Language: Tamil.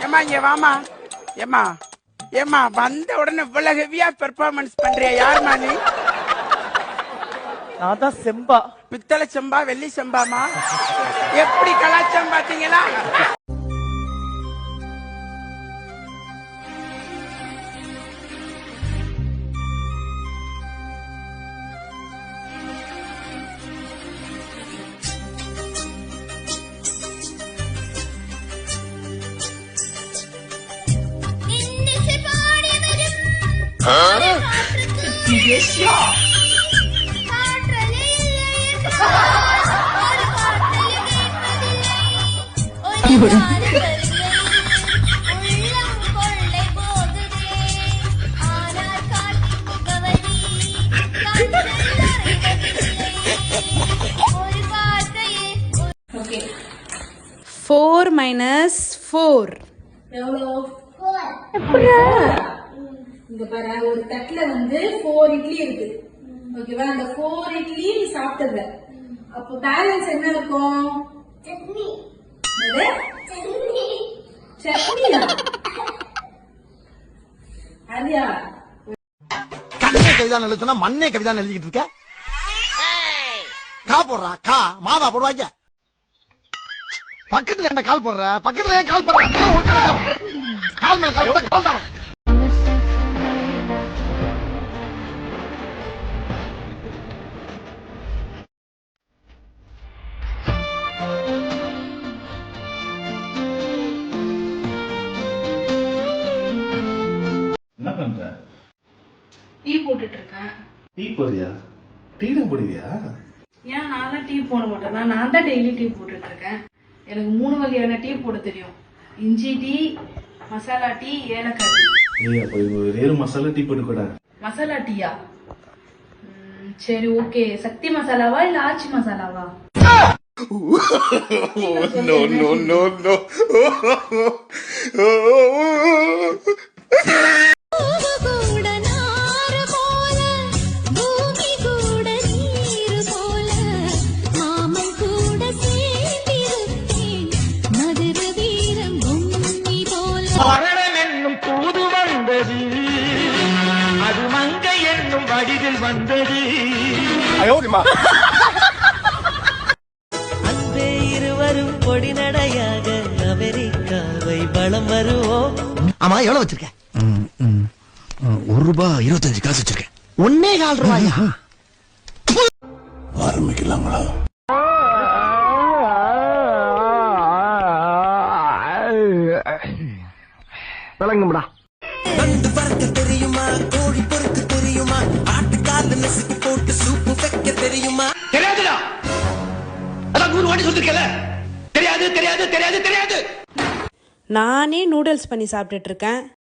ஏமா இங்க வாமா. ஏமா ஏமா வந்த உடனே இவ்வளவு ஹெவியா பெர்ஃபார்மன்ஸ் பண்றியா? யாருமா நீ? நான் தான் செம்பா. பித்தளை செம்பா வெள்ளி செம்பாமா? எப்படி கலாச்சாரம் பாத்தீங்களா? Four minus 4 எவ்வளோ? இங்க பாரு, ஒரு தட்டுல வந்து 4 இட்லி இருக்கு. ஓகேவா? அந்த 4 இட்லி நீ சாப்பிட்டது. அப்போ பேலன்ஸ் என்ன இருக்கும்? சட்னி. சட்னியா? அதுயா? கண்ணே கவிதா எழுதுனா மண்ணே கவிதா எழுதிக்கிட்டு இருக்க. கா போடுறா, கா மாதா போடுவாங்க. பக்கத்துல என்ன கால் போடுற? பக்கத்துல ஏன் கால் போடுற? கால் மேல கால் போட கால் தான். என்ன பண்ற? டீ போட்டுட்டு இருக்கேன். டீ போறியா? டீ தான் போடுவியா? ஏன் நான் டீ போட மாட்டேன்னா? நான் தான் டெய்லி டீ போட்டுட்டு இருக்கேன். எனக்கு 3 வகையான டீ போட தெரியும். இஞ்சி டீ, மசாலா டீ, ஏலக்காய் டீ. ஏய் அப்ப வெறும் மசாலா டீ போட்டு கூட. மசாலா டீயா? சரி ஓகே. சக்தி மசாலாவா இல்ல ஆச்சி மசாலாவா? No, no, no, no. மரணம் என்னும் தூது வந்தது, அது மங்கை என்னும் வடிவில் வந்தது. அன்பே இருவரும் பொடி நடையாக அமெரிக்காவை வலம் வருவோம். ஆமா எவ்வளவு வச்சிருக்க? ₹1.25 வச்சிருக்கேன். 1.25 ரூபாயா? ஆரம்பிக்கலாங்களா? விளங்கும்டா. நண்டு பறக்க தெரியுமா? கோழி பொறுக்க தெரியுமா? ஆட்டுக்கால நசுக்கி போட்டு சூப்பு வைக்க தெரியுமா? தெரியாதுடா. அதான் 100 வாட்டி சொல்லிருக்கல. தெரியாது தெரியாது தெரியாது தெரியாது. நானே நூடுல்ஸ் பண்ணி சாப்பிட்டுட்டு இருக்கேன்.